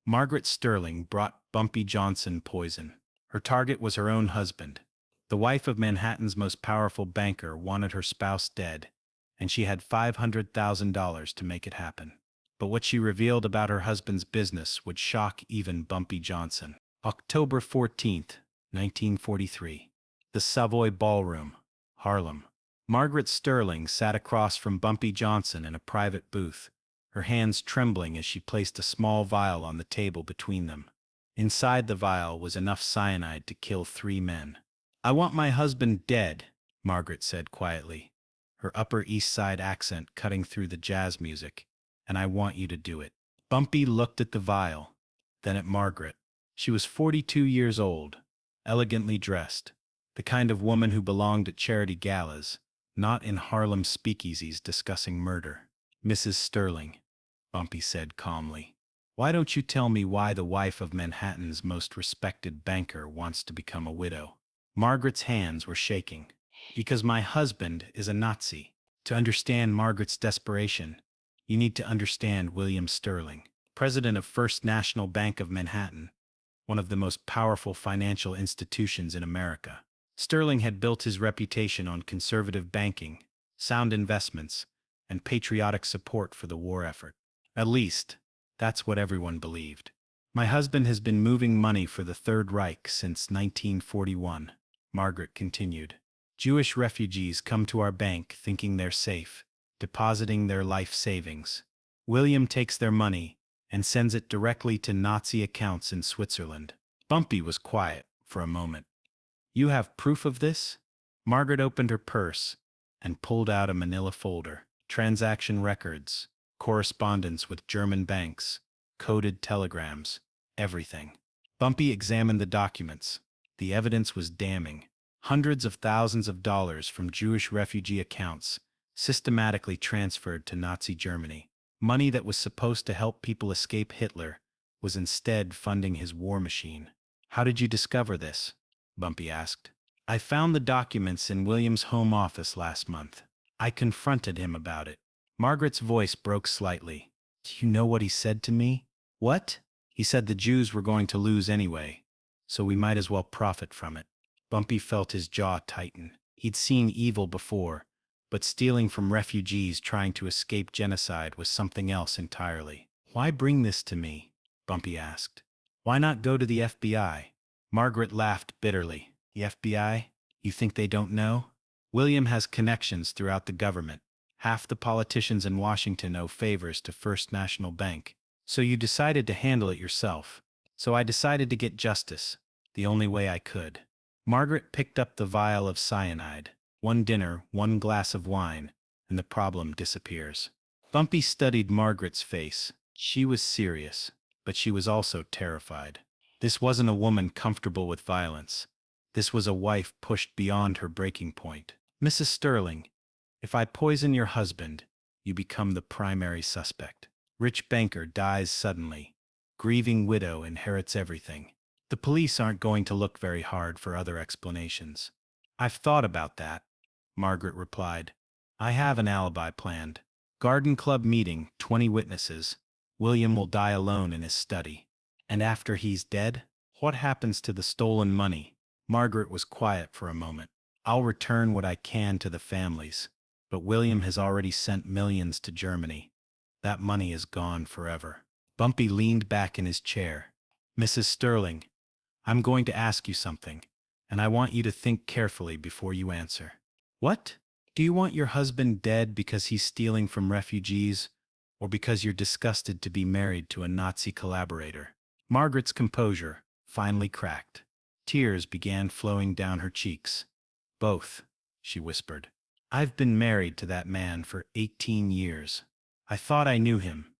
Margaret Sterling brought Bumpy Johnson poison. Her target was her own husband. The wife of Manhattan's most powerful banker wanted her spouse dead, and she had $500,000 to make it happen. But what she revealed about her husband's business would shock even Bumpy Johnson. October 14th, 1943. The Savoy Ballroom, Harlem. Margaret Sterling sat across from Bumpy Johnson in a private booth, her hands trembling as she placed a small vial on the table between them. Inside the vial was enough cyanide to kill 3 men. "I want my husband dead," Margaret said quietly, her Upper East Side accent cutting through the jazz music, "and I want you to do it." Bumpy looked at the vial, then at Margaret. She was 42 years old, elegantly dressed, the kind of woman who belonged at charity galas, not in Harlem speakeasies discussing murder. "Mrs. Sterling," Bumpy said calmly, "why don't you tell me why the wife of Manhattan's most respected banker wants to become a widow?" Margaret's hands were shaking. "Because my husband is a Nazi." To understand Margaret's desperation, you need to understand William Sterling, president of First National Bank of Manhattan, one of the most powerful financial institutions in America. Sterling had built his reputation on conservative banking, sound investments, and patriotic support for the war effort. At least, that's what everyone believed. "My husband has been moving money for the Third Reich since 1941, Margaret continued. "Jewish refugees come to our bank thinking they're safe, depositing their life savings. William takes their money and sends it directly to Nazi accounts in Switzerland." Bumpy was quiet for a moment. "You have proof of this?" Margaret opened her purse and pulled out a manila folder. Transaction records, correspondence with German banks, coded telegrams, everything. Bumpy examined the documents. The evidence was damning. Hundreds of thousands of dollars from Jewish refugee accounts systematically transferred to Nazi Germany. Money that was supposed to help people escape Hitler was instead funding his war machine. "How did you discover this?" Bumpy asked. "I found the documents in William's home office last month. I confronted him about it." Margaret's voice broke slightly. "Do you know what he said to me?" "What?" "He said the Jews were going to lose anyway, so we might as well profit from it." Bumpy felt his jaw tighten. He'd seen evil before, but stealing from refugees trying to escape genocide was something else entirely. "Why bring this to me?" Bumpy asked. "Why not go to the FBI?" Margaret laughed bitterly. "The FBI? You think they don't know? William has connections throughout the government. Half the politicians in Washington owe favors to First National Bank. So you decided to handle it yourself. So I decided to get justice, the only way I could." Margaret picked up the vial of cyanide. One dinner, one glass of wine, and the problem disappears. Bumpy studied Margaret's face. She was serious, but she was also terrified. This wasn't a woman comfortable with violence. This was a wife pushed beyond her breaking point. "Mrs. Sterling, if I poison your husband, you become the primary suspect. Rich banker dies suddenly. Grieving widow inherits everything. The police aren't going to look very hard for other explanations." "I've thought about that," Margaret replied. "I have an alibi planned. Garden club meeting, 20 witnesses. William will die alone in his study. And after he's dead, what happens to the stolen money?" Margaret was quiet for a moment. "I'll return what I can to the families, but William has already sent millions to Germany. That money is gone forever." Bumpy leaned back in his chair. "Mrs. Sterling, I'm going to ask you something, and I want you to think carefully before you answer." "What? Do you want your husband dead because he's stealing from refugees, or because you're disgusted to be married to a Nazi collaborator?" Margaret's composure finally cracked. Tears began flowing down her cheeks. "Both," she whispered. "I've been married to that man for 18 years. I thought I knew him.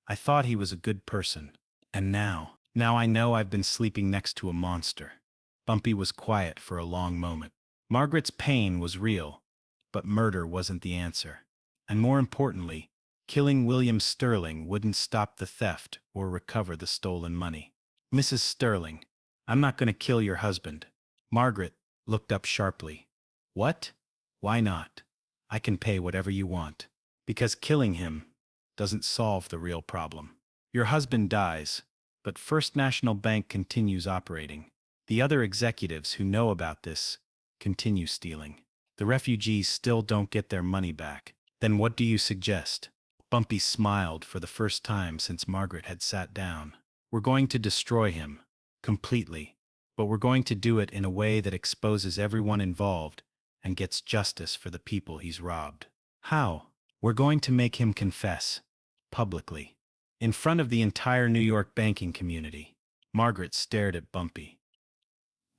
I thought he was a good person. And now I know I've been sleeping next to a monster." Bumpy was quiet for a long moment. Margaret's pain was real, but murder wasn't the answer. And more importantly, killing William Sterling wouldn't stop the theft or recover the stolen money. "Mrs. Sterling, I'm not going to kill your husband." Margaret looked up sharply. "What? Why not? I can pay whatever you want." "Because killing him doesn't solve the real problem. Your husband dies, But First National Bank continues operating. The other executives who know about this continue stealing. The refugees still don't get their money back. Then what do you suggest? Bumpy smiled for the first time since Margaret had sat down. We're going to destroy him. Completely. But we're going to do it in a way that exposes everyone involved and gets justice for the people he's robbed. How? We're going to make him confess. Publicly. In front of the entire New York banking community. Margaret stared at Bumpy.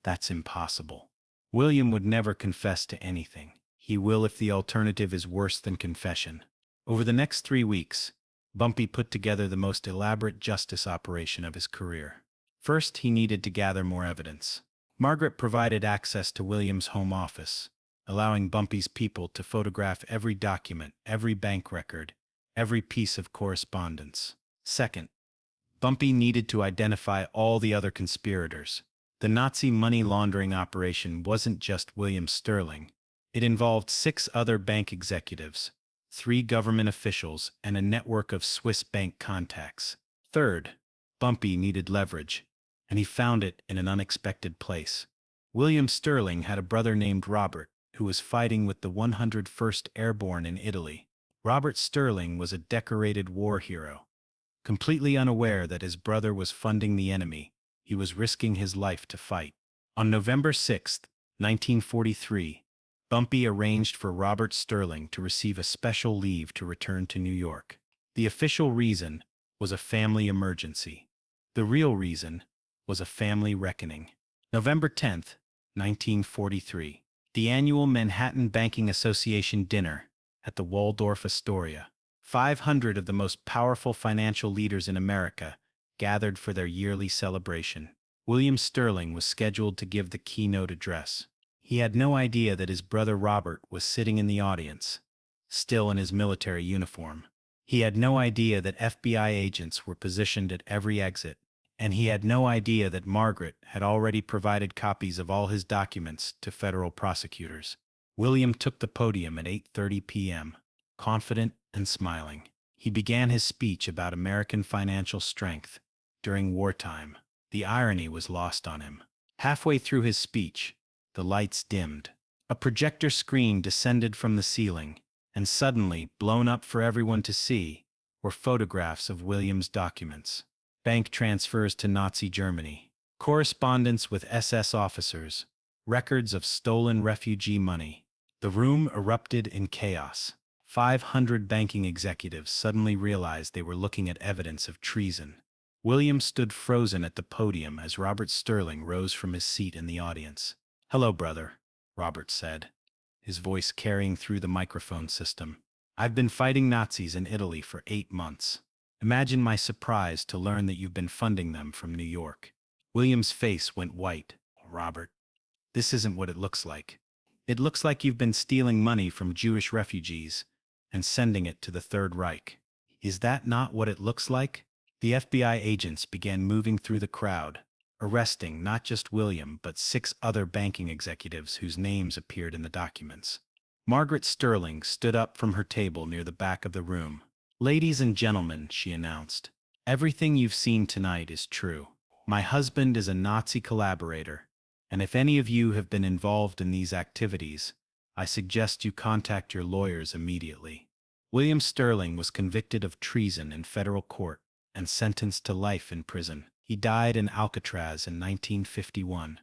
That's impossible. William would never confess to anything. He will if the alternative is worse than confession. Over the next 3 weeks, Bumpy put together the most elaborate justice operation of his career. First, he needed to gather more evidence. Margaret provided access to William's home office, allowing Bumpy's people to photograph every document, every bank record, every piece of correspondence. Second, Bumpy needed to identify all the other conspirators. The Nazi money laundering operation wasn't just William Sterling. It involved 6 other bank executives, 3 government officials, and a network of Swiss bank contacts. Third, Bumpy needed leverage, and he found it in an unexpected place. William Sterling had a brother named Robert, who was fighting with the 101st Airborne in Italy. Robert Sterling was a decorated war hero. Completely unaware that his brother was funding the enemy, he was risking his life to fight. On November 6, 1943, Bumpy arranged for Robert Sterling to receive a special leave to return to New York. The official reason was a family emergency. The real reason was a family reckoning. November 10, 1943, the annual Manhattan Banking Association dinner at the Waldorf Astoria. 500 of the most powerful financial leaders in America gathered for their yearly celebration. William Sterling was scheduled to give the keynote address. He had no idea that his brother Robert was sitting in the audience, still in his military uniform. He had no idea that FBI agents were positioned at every exit, and he had no idea that Margaret had already provided copies of all his documents to federal prosecutors. William took the podium at 8:30 p.m., confident and smiling. He began his speech about American financial strength during wartime. The irony was lost on him. Halfway through his speech, the lights dimmed. A projector screen descended from the ceiling, and suddenly, blown up for everyone to see, were photographs of William's documents. Bank transfers to Nazi Germany, correspondence with SS officers, records of stolen refugee money. The room erupted in chaos. 500 banking executives suddenly realized they were looking at evidence of treason. William stood frozen at the podium as Robert Sterling rose from his seat in the audience. "Hello, brother," Robert said, his voice carrying through the microphone system. "I've been fighting Nazis in Italy for 8 months. Imagine my surprise to learn that you've been funding them from New York." William's face went white. "Robert, this isn't what it looks like. It looks like you've been stealing money from Jewish refugees and sending it to the Third Reich. Is that not what it looks like?" The FBI agents began moving through the crowd, arresting not just William but 6 other banking executives whose names appeared in the documents. Margaret Sterling stood up from her table near the back of the room. "Ladies and gentlemen," she announced, "everything you've seen tonight is true. My husband is a Nazi collaborator, and if any of you have been involved in these activities, I suggest you contact your lawyers immediately." William Sterling was convicted of treason in federal court and sentenced to life in prison. He died in Alcatraz in 1951,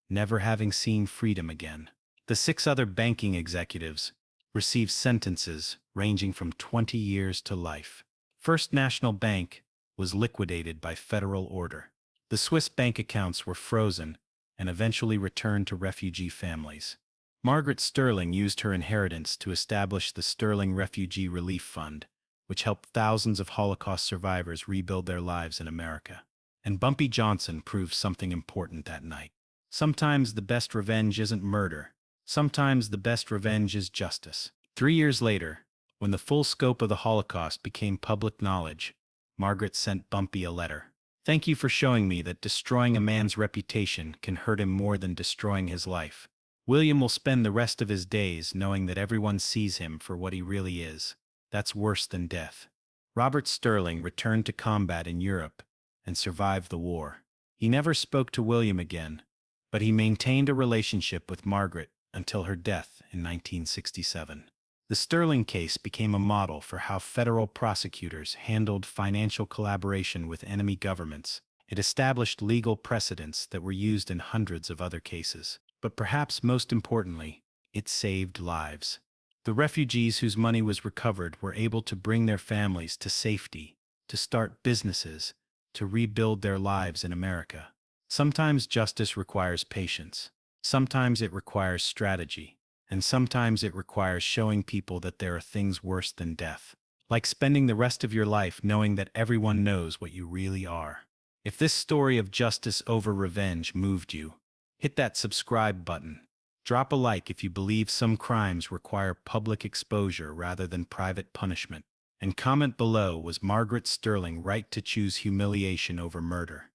never having seen freedom again. The 6 other banking executives received sentences ranging from 20 years to life. First National Bank was liquidated by federal order. The Swiss bank accounts were frozen and eventually returned to refugee families. Margaret Sterling used her inheritance to establish the Sterling Refugee Relief Fund, which helped thousands of Holocaust survivors rebuild their lives in America. And Bumpy Johnson proved something important that night. Sometimes the best revenge isn't murder. Sometimes the best revenge is justice. 3 years later, when the full scope of the Holocaust became public knowledge, Margaret sent Bumpy a letter. "Thank you for showing me that destroying a man's reputation can hurt him more than destroying his life. William will spend the rest of his days knowing that everyone sees him for what he really is. That's worse than death." Robert Sterling returned to combat in Europe and survived the war. He never spoke to William again, but he maintained a relationship with Margaret until her death in 1967. The Sterling case became a model for how federal prosecutors handled financial collaboration with enemy governments. It established legal precedents that were used in hundreds of other cases. But perhaps most importantly, it saved lives. The refugees whose money was recovered were able to bring their families to safety, to start businesses, to rebuild their lives in America. Sometimes justice requires patience. Sometimes it requires strategy. And sometimes it requires showing people that there are things worse than death. Like spending the rest of your life knowing that everyone knows what you really are. If this story of justice over revenge moved you, hit that subscribe button. Drop a like if you believe some crimes require public exposure rather than private punishment. And comment below, was Margaret Sterling right to choose humiliation over murder?